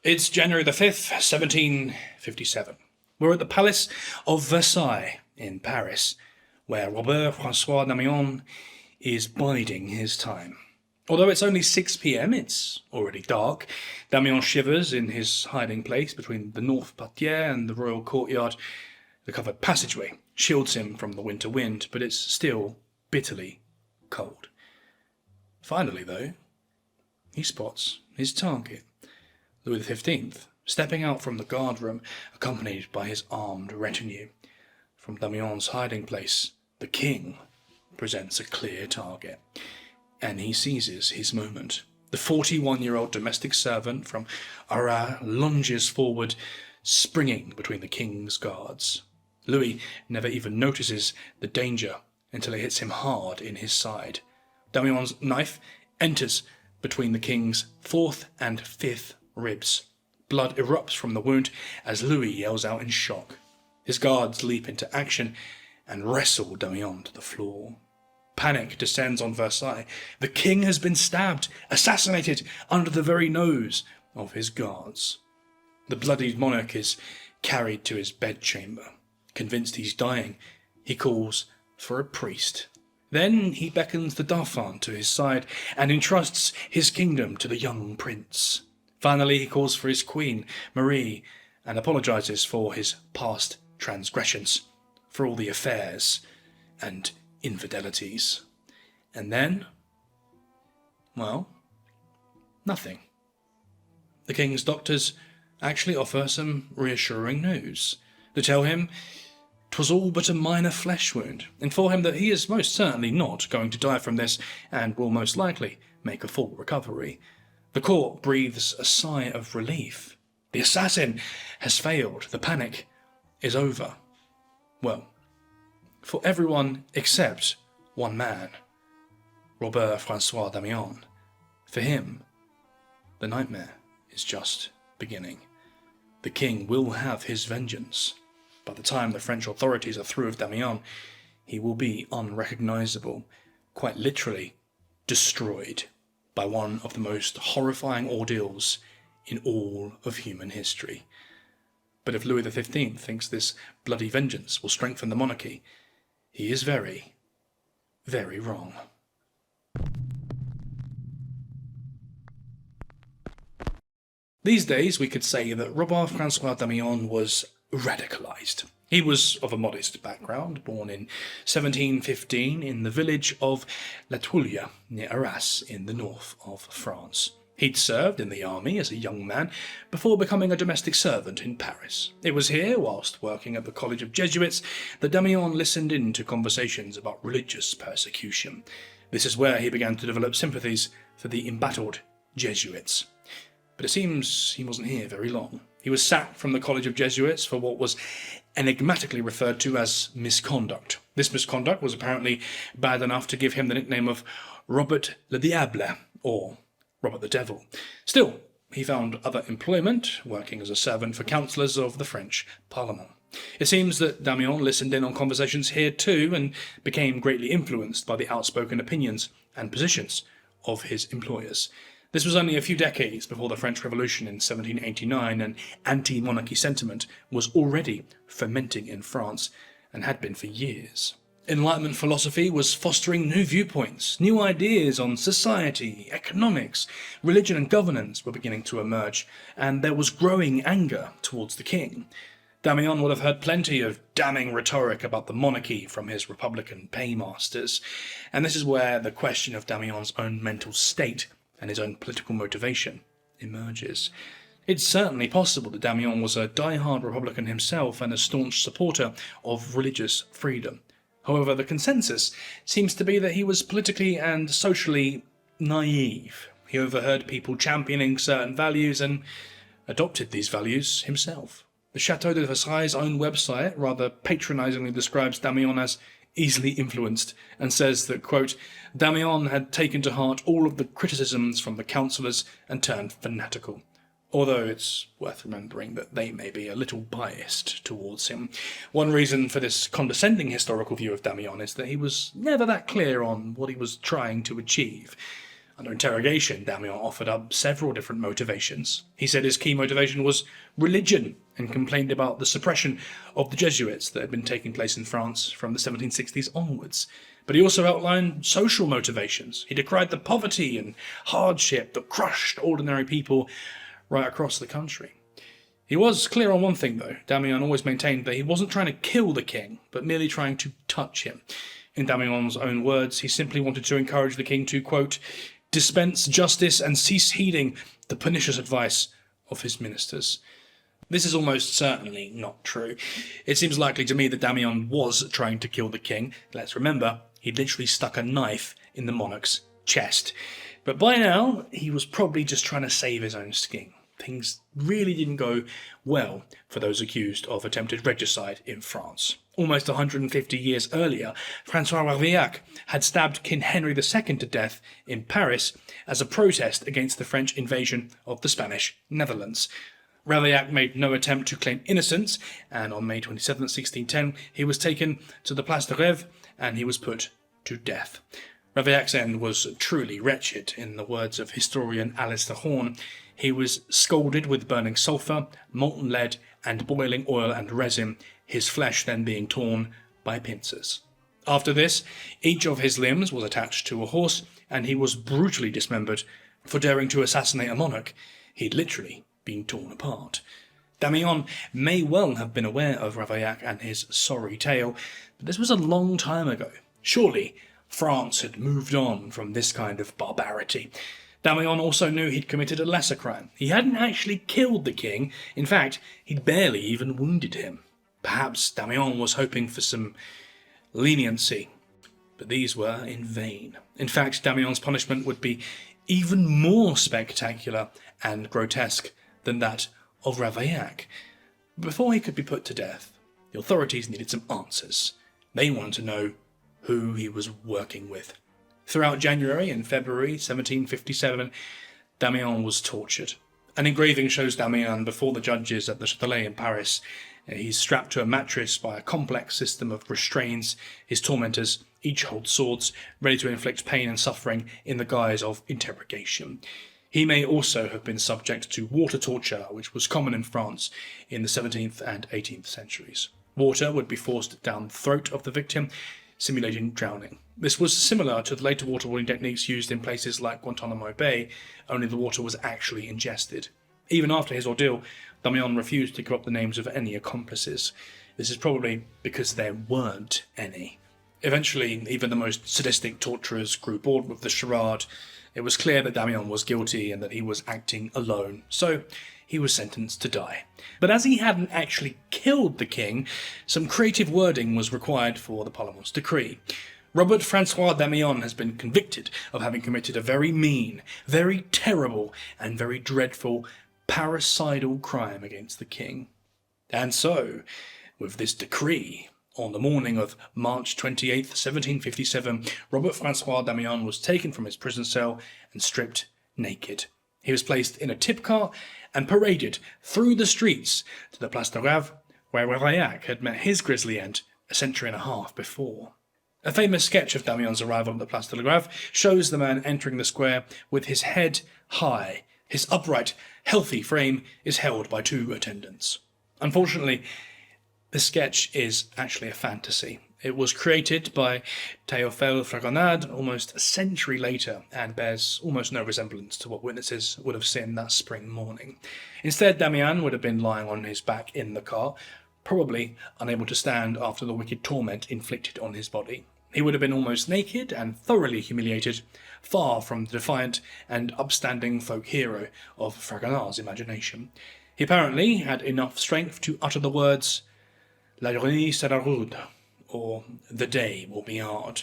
It's January the 5th, 1757. We're at the Palace of Versailles in Paris, where Robert Francois Damiens is biding his time. Although it's only 6 p.m, it's already dark. Damiens shivers in his hiding place between the north portière and the royal courtyard. The covered passageway shields him from the winter wind, but it's still bitterly cold. Finally, though, he spots his target. Louis XV, stepping out from the guardroom, accompanied by his armed retinue. From Damiens' hiding place, the king presents a clear target, and he seizes his moment. The 41-year-old domestic servant from Arras lunges forward, springing between the king's guards. Louis never even notices the danger until it hits him hard in his side. Damiens' knife enters between the king's 4th and 5th ribs. Blood erupts from the wound as Louis yells out in shock. His guards leap into action and wrestle Damiens to the floor. Panic descends on Versailles. The king has been stabbed, assassinated under the very nose of his guards. The bloodied monarch is carried to his bedchamber. Convinced he's dying, he calls for a priest. Then he beckons the Dauphin to his side and entrusts his kingdom to the young prince. Finally, he calls for his queen, Marie, and apologizes for his past transgressions, for all the affairs and infidelities. And then, well, nothing. The king's doctors actually offer some reassuring news. They tell him 'twas all but a minor flesh wound, inform him that he is most certainly not going to die from this, and will most likely make a full recovery. The court breathes a sigh of relief. The assassin has failed. The panic is over. Well, for everyone except one man, Robert Francois Damiens. For him, the nightmare is just beginning. The king will have his vengeance. By the time the French authorities are through with Damiens, he will be unrecognizable, quite literally destroyed by one of the most horrifying ordeals in all of human history. But if Louis XV thinks this bloody vengeance will strengthen the monarchy, he is very, very wrong. These days we could say that Robert Francois Damiens was radicalized. He was of a modest background, born in 1715 in the village of La Tuileries, near Arras, in the north of France. He'd served in the army as a young man before becoming a domestic servant in Paris. It was here, whilst working at the College of Jesuits, that Damiens listened in to conversations about religious persecution. This is where he began to develop sympathies for the embattled Jesuits. But it seems he wasn't here very long. He was sacked from the College of Jesuits for what was enigmatically referred to as misconduct. This misconduct was apparently bad enough to give him the nickname of Robert le Diable, or Robert the Devil. Still, he found other employment, working as a servant for councillors of the French Parliament. It seems that Damiens listened in on conversations here too, and became greatly influenced by the outspoken opinions and positions of his employers. This was only a few decades before the French Revolution in 1789, and anti-monarchy sentiment was already fermenting in France, and had been for years. Enlightenment philosophy was fostering new viewpoints, new ideas on society, economics, religion and governance were beginning to emerge, and there was growing anger towards the king. Damiens would have heard plenty of damning rhetoric about the monarchy from his Republican paymasters, and this is where the question of Damiens' own mental state and his own political motivation emerges. It's certainly possible that Damiens was a die-hard Republican himself and a staunch supporter of religious freedom. However, the consensus seems to be that he was politically and socially naive. He overheard people championing certain values and adopted these values himself. The Château de Versailles' own website rather patronisingly describes Damiens as easily influenced, and says that, quote, Damiens had taken to heart all of the criticisms from the councillors and turned fanatical. Although it's worth remembering that they may be a little biased towards him. One reason for this condescending historical view of Damiens is that he was never that clear on what he was trying to achieve. Under interrogation, Damiens offered up several different motivations. He said his key motivation was religion and complained about the suppression of the Jesuits that had been taking place in France from the 1760s onwards. But he also outlined social motivations. He decried the poverty and hardship that crushed ordinary people right across the country. He was clear on one thing, though. Damiens always maintained that he wasn't trying to kill the king, but merely trying to touch him. In Damiens' own words, he simply wanted to encourage the king to, quote, dispense justice and cease heeding the pernicious advice of his ministers. This is almost certainly not true. It seems likely to me that Damiens was trying to kill the king. Let's remember, he literally stuck a knife in the monarch's chest. But by now, he was probably just trying to save his own skin. Things really didn't go well for those accused of attempted regicide in France. Almost 150 years earlier, Francois Ravaillac had stabbed King Henry II to death in Paris as a protest against the French invasion of the Spanish Netherlands. Ravaillac made no attempt to claim innocence, and on May 27, 1610, he was taken to the Place de Grève and he was put to death. Ravaillac's end was truly wretched. In the words of historian Alistair Horn, he was scalded with burning sulphur, molten lead, and boiling oil and resin, his flesh then being torn by pincers. After this, each of his limbs was attached to a horse, and he was brutally dismembered for daring to assassinate a monarch. He'd literally been torn apart. Damiens may well have been aware of Ravaillac and his sorry tale, but this was a long time ago. Surely France had moved on from this kind of barbarity. Damiens also knew he'd committed a lesser crime. He hadn't actually killed the king. In fact, he'd barely even wounded him. Perhaps Damiens was hoping for some leniency, but these were in vain. In fact, Damiens' punishment would be even more spectacular and grotesque than that of Ravaillac. Before he could be put to death, the authorities needed some answers. They wanted to know who he was working with. Throughout January and February 1757, Damiens was tortured. An engraving shows Damiens before the judges at the Châtelet in Paris. He's strapped to a mattress by a complex system of restraints. His tormentors each hold swords, ready to inflict pain and suffering in the guise of interrogation. He may also have been subject to water torture, which was common in France in the 17th and 18th centuries. Water would be forced down the throat of the victim, simulating drowning. This was similar to the later waterboarding techniques used in places like Guantanamo Bay, only the water was actually ingested. Even after his ordeal, Damiens refused to give up the names of any accomplices. This is probably because there weren't any. Eventually, even the most sadistic torturers grew bored with the charade. It was clear that Damiens was guilty and that he was acting alone, so he was sentenced to die. But as he hadn't actually killed the king, some creative wording was required for the Parlement's decree. Robert Francois Damiens has been convicted of having committed a very mean, very terrible, and very dreadful parricidal crime against the king. And so, with this decree, on the morning of March 28, 1757, Robert Francois Damiens was taken from his prison cell and stripped naked. He was placed in a tip car and paraded through the streets to the Place de Grève, where Ravaillac had met his grisly end a century and a half before. A famous sketch of Damiens' arrival at the Place de Grève shows the man entering the square with his head high. His upright, healthy frame is held by two attendants. Unfortunately, this sketch is actually a fantasy. It was created by Théophile Fragonard almost a century later and bears almost no resemblance to what witnesses would have seen that spring morning. Instead, Damiens would have been lying on his back in the car, probably unable to stand after the wicked torment inflicted on his body. He would have been almost naked and thoroughly humiliated, far from the defiant and upstanding folk hero of Fragonard's imagination. He apparently had enough strength to utter the words, "La journée sera rude," or "the day will be hard,"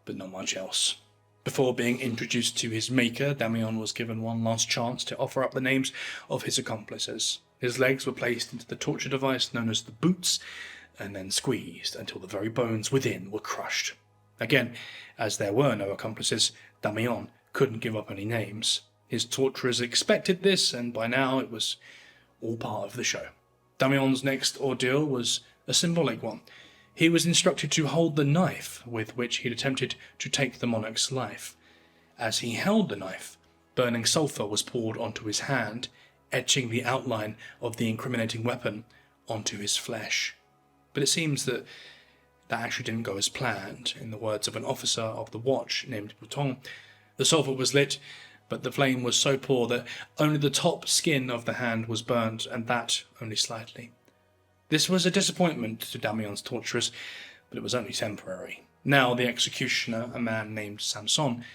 but not much else. Before being introduced to his maker, Damiens was given one last chance to offer up the names of his accomplices. His legs were placed into the torture device known as the boots, and then squeezed until the very bones within were crushed. Again, as there were no accomplices, Damiens couldn't give up any names. His torturers expected this, and by now it was all part of the show. Damiens' next ordeal was a symbolic one. He was instructed to hold the knife with which he'd attempted to take the monarch's life. As he held the knife, burning sulphur was poured onto his hand, etching the outline of the incriminating weapon onto his flesh. But it seems that actually didn't go as planned. In the words of an officer of the watch named Bouton, the sulphur was lit, but the flame was so poor that only the top skin of the hand was burned, and that only slightly. This was a disappointment to Damiens' torturers, but it was only temporary. Now the executioner, a man named Samson,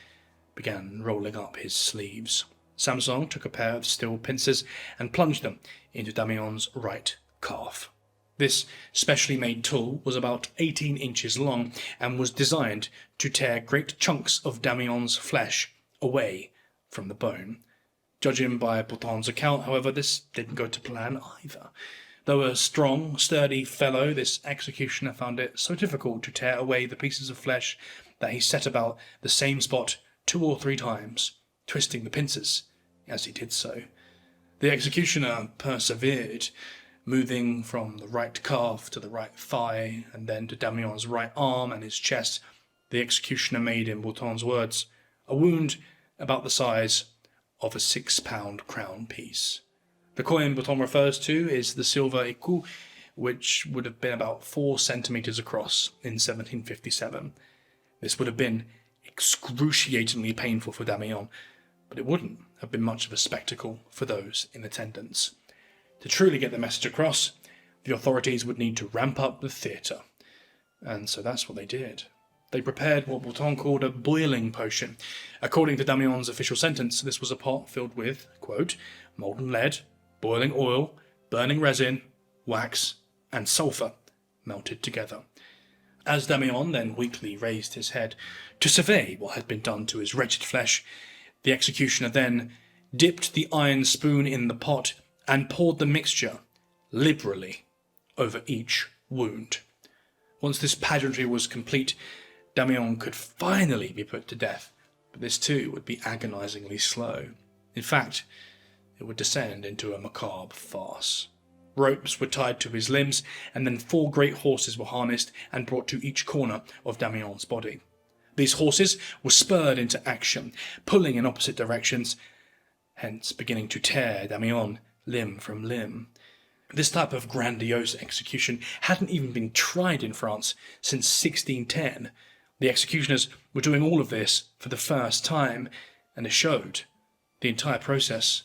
began rolling up his sleeves. Samson took a pair of steel pincers and plunged them into Damiens' right calf. This specially made tool was about 18 inches long and was designed to tear great chunks of Damiens' flesh away from the bone. Judging by Bouton's account, however, this didn't go to plan either. Though a strong, sturdy fellow, this executioner found it so difficult to tear away the pieces of flesh that he set about the same spot 2 or 3 times, twisting the pincers as he did so. The executioner persevered, moving from the right calf to the right thigh, and then to Damiens' right arm and his chest. The executioner made, in Bouton's words, a wound about the size of a 6-pound crown piece. The coin Bouton refers to is the silver écu, which would have been about 4 centimetres across in 1757. This would have been excruciatingly painful for Damiens, but it wouldn't have been much of a spectacle for those in attendance. To truly get the message across, the authorities would need to ramp up the theatre. And so that's what they did. They prepared what Bouton called a boiling potion. According to Damiens' official sentence, this was a pot filled with, quote, molten lead, boiling oil, burning resin, wax, and sulphur melted together. As Damiens then weakly raised his head to survey what had been done to his wretched flesh, the executioner then dipped the iron spoon in the pot and poured the mixture liberally over each wound. Once this pageantry was complete, Damiens could finally be put to death, but this too would be agonizingly slow. In fact, it would descend into a macabre farce. Ropes were tied to his limbs, and then 4 great horses were harnessed and brought to each corner of Damiens' body. These horses were spurred into action, pulling in opposite directions, hence beginning to tear Damiens limb from limb. This type of grandiose execution hadn't even been tried in France since 1610. The executioners were doing all of this for the first time, and it showed. The entire process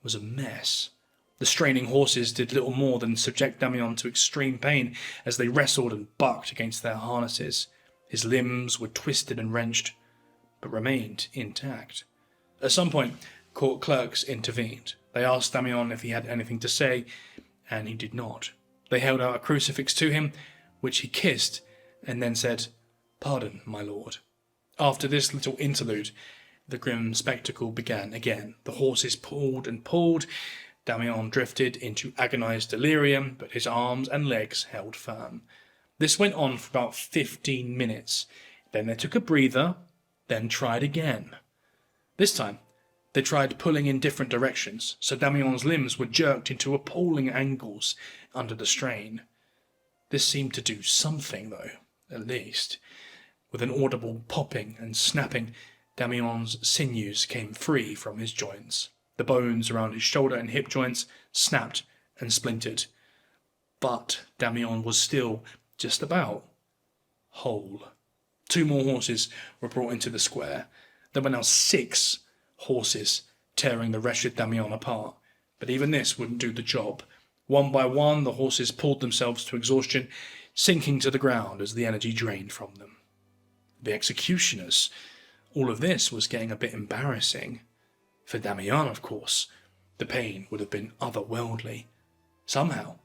was a mess. The straining horses did little more than subject Damiens to extreme pain as they wrestled and bucked against their harnesses. His limbs were twisted and wrenched, but remained intact. At some point, court clerks intervened. They asked Damiens if he had anything to say, and he did not. They held out a crucifix to him, which he kissed, and then said, "Pardon, my lord." After this little interlude, the grim spectacle began again. The horses pulled and pulled. Damiens drifted into agonized delirium, but his arms and legs held firm. This went on for about 15 minutes. Then they took a breather, then tried again. This time, they tried pulling in different directions, so Damiens' limbs were jerked into appalling angles under the strain. This seemed to do something, though, at least. With an audible popping and snapping, Damiens' sinews came free from his joints. The bones around his shoulder and hip joints snapped and splintered. But Damiens was still just about whole. 2 more horses were brought into the square. There were now 6 horses tearing the wretched Damiens apart. But even this wouldn't do the job. One by one, the horses pulled themselves to exhaustion, sinking to the ground as the energy drained from them. The executioners. All of this was getting a bit embarrassing. For Damiens, of course, the pain would have been otherworldly. Somehow,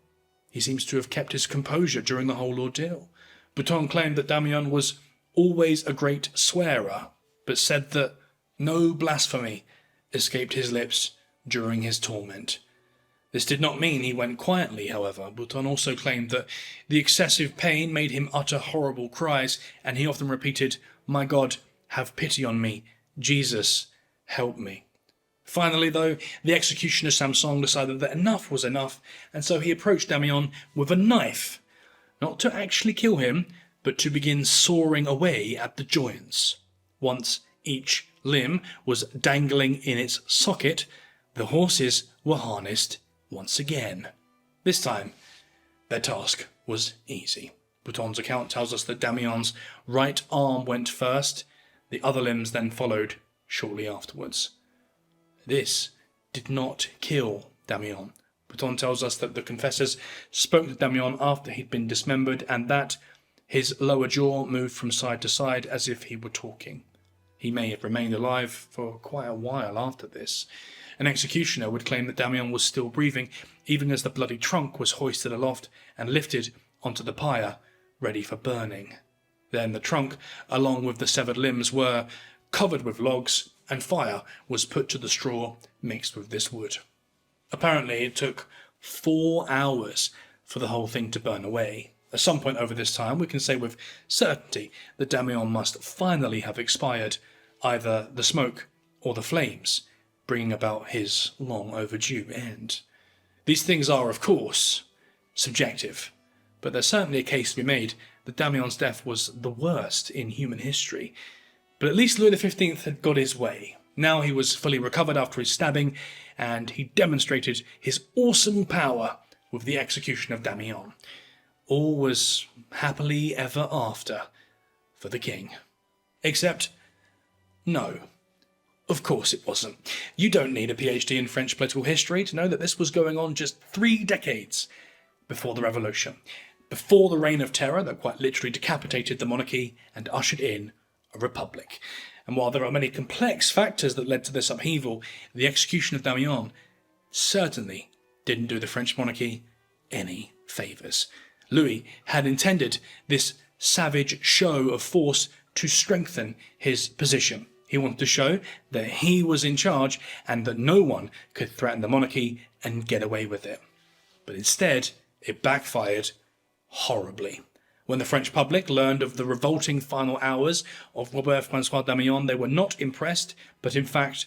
he seems to have kept his composure during the whole ordeal. Bouton claimed that Damiens was always a great swearer, but said that no blasphemy escaped his lips during his torment. This did not mean he went quietly, however. Bouton also claimed that the excessive pain made him utter horrible cries, and he often repeated, "My God, have pity on me. Jesus, help me." Finally, though, the executioner Samson decided that enough was enough, and so he approached Damiens with a knife, not to actually kill him, but to begin sawing away at the joints. Once each limb was dangling in its socket, the horses were harnessed once again. This time, their task was easy. Bouton's account tells us that Damiens' right arm went first, the other limbs then followed shortly afterwards. This did not kill Damiens. Bouton tells us that the confessors spoke to Damiens after he'd been dismembered and that his lower jaw moved from side to side as if he were talking. He may have remained alive for quite a while after this. An executioner would claim that Damiens was still breathing, even as the bloody trunk was hoisted aloft and lifted onto the pyre, ready for burning. Then the trunk, along with the severed limbs, were covered with logs, and fire was put to the straw mixed with this wood. Apparently, it took 4 hours for the whole thing to burn away. At some point over this time, we can say with certainty that Damiens must finally have expired, either the smoke or the flames, bringing about his long overdue end. These things are, of course, subjective, but there's certainly a case to be made that Damiens' death was the worst in human history. But at least Louis XV had got his way. Now he was fully recovered after his stabbing, and he demonstrated his awesome power with the execution of Damiens. All was happily ever after for the king. Except, no, of course it wasn't. You don't need a PhD in French political history to know that this was going on just 3 decades before the Revolution, before the Reign of Terror that quite literally decapitated the monarchy and ushered in a republic. And while there are many complex factors that led to this upheaval, the execution of Damiens certainly didn't do the French monarchy any favours. Louis had intended this savage show of force to strengthen his position. He wanted to show that he was in charge and that no one could threaten the monarchy and get away with it. But instead, it backfired horribly. When the French public learned of the revolting final hours of Robert Francois Damiens, they were not impressed, but in fact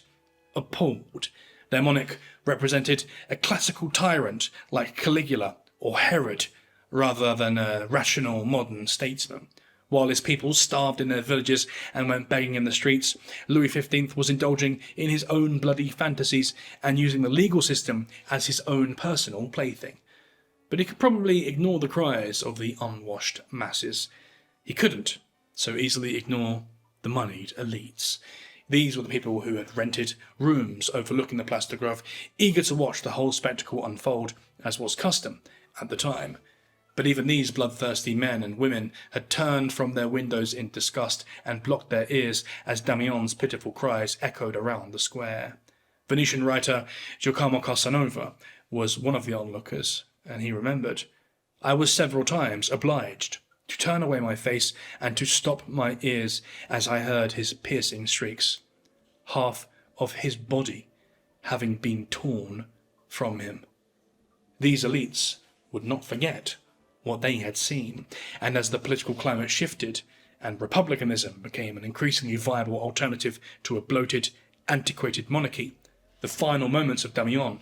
appalled. Their monarch represented a classical tyrant like Caligula or Herod, rather than a rational modern statesman. While his people starved in their villages and went begging in the streets, Louis XV was indulging in his own bloody fantasies and using the legal system as his own personal plaything. But he could probably ignore the cries of the unwashed masses. He couldn't so easily ignore the moneyed elites. These were the people who had rented rooms overlooking the Place de Grève, eager to watch the whole spectacle unfold, as was custom at the time. But even these bloodthirsty men and women had turned from their windows in disgust and blocked their ears as Damiens' pitiful cries echoed around the square. Venetian writer Giacomo Casanova was one of the onlookers, and he remembered, "I was several times obliged to turn away my face and to stop my ears as I heard his piercing shrieks, half of his body having been torn from him." These elites would not forget what they had seen, and as the political climate shifted and republicanism became an increasingly viable alternative to a bloated, antiquated monarchy, the final moments of Damiens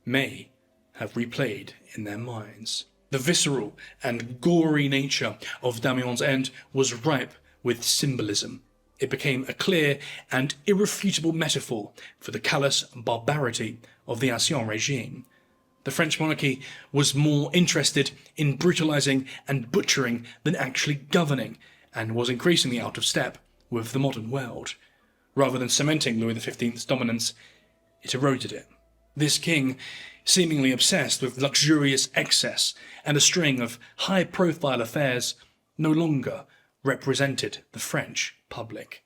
may have replayed in their minds. The visceral and gory nature of Damiens' end was ripe with symbolism. It became a clear and irrefutable metaphor for the callous barbarity of the Ancien regime. The French monarchy was more interested in brutalizing and butchering than actually governing, and was increasingly out of step with the modern world. Rather than cementing Louis XV's dominance, it eroded it. This king, seemingly obsessed with luxurious excess and a string of high-profile affairs, no longer represented the French public.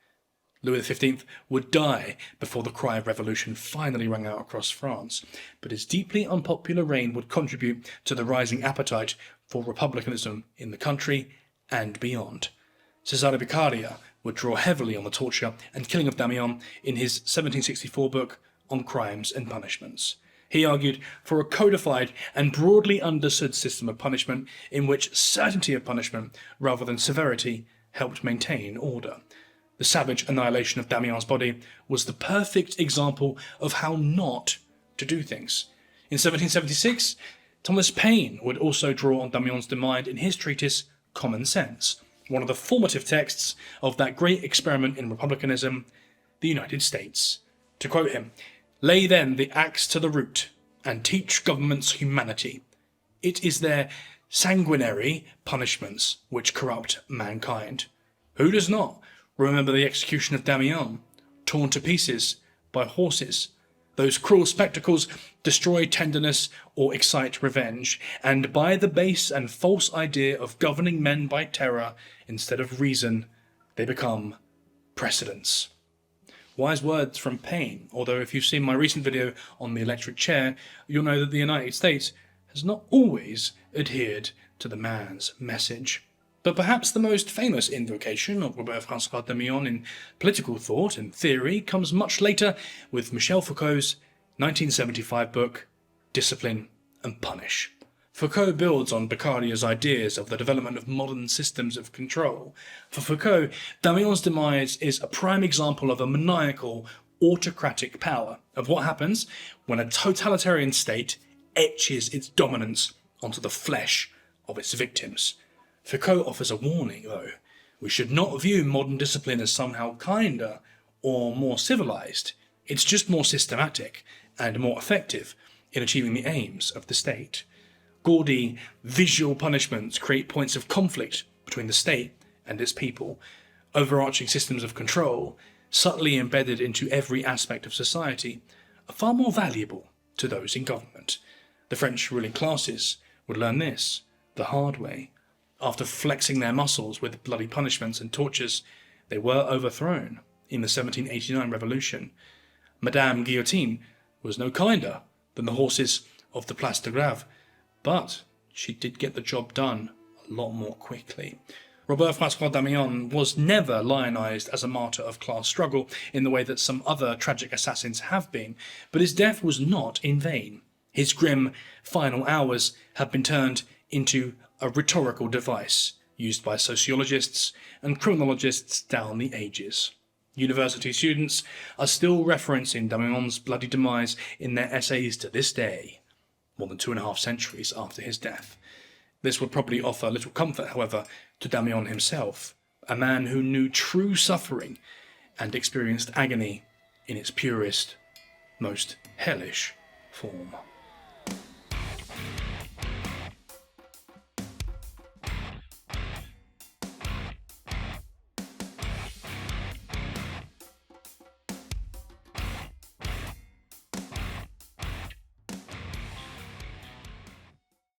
Louis XV would die before the cry of revolution finally rang out across France, but his deeply unpopular reign would contribute to the rising appetite for republicanism in the country and beyond. Cesare Beccaria would draw heavily on the torture and killing of Damiens in his 1764 book on crimes and punishments. He argued for a codified and broadly understood system of punishment in which certainty of punishment rather than severity helped maintain order. The savage annihilation of Damiens' body was the perfect example of how not to do things. In 1776, Thomas Paine would also draw on Damiens' mind in his treatise Common Sense, one of the formative texts of that great experiment in republicanism, the United States. To quote him, "Lay then the axe to the root, and teach governments humanity. It is their sanguinary punishments which corrupt mankind." Who does not remember the execution of Damiens, torn to pieces by horses? Those cruel spectacles destroy tenderness or excite revenge, and by the base and false idea of governing men by terror instead of reason, they become precedents. Wise words from Paine, although if you've seen my recent video on the electric chair, you'll know that the United States has not always adhered to the man's message. But perhaps the most famous invocation of Francois Damiens in political thought and theory comes much later with Michel Foucault's 1975 book, Discipline and Punish. Foucault builds on Beccaриa's ideas of the development of modern systems of control. For Foucault, Damiens' demise is a prime example of a maniacal, autocratic power, of what happens when a totalitarian state etches its dominance onto the flesh of its victims. Foucault offers a warning, though. We should not view modern discipline as somehow kinder or more civilized. It's just more systematic and more effective in achieving the aims of the state. Gaudy, visual punishments create points of conflict between the state and its people. Overarching systems of control, subtly embedded into every aspect of society, are far more valuable to those in government. The French ruling classes would learn this the hard way. After flexing their muscles with bloody punishments and tortures, they were overthrown in the 1789 revolution. Madame Guillotine was no kinder than the horses of the Place de Grève, but she did get the job done a lot more quickly. Francois Damiens was never lionized as a martyr of class struggle in the way that some other tragic assassins have been, but his death was not in vain. His grim final hours have been turned into a rhetorical device used by sociologists and criminologists down the ages. University students are still referencing Damiens' bloody demise in their essays to this day, more than 2.5 centuries after his death. This would probably offer little comfort, however, to Damiens himself, a man who knew true suffering and experienced agony in its purest, most hellish form.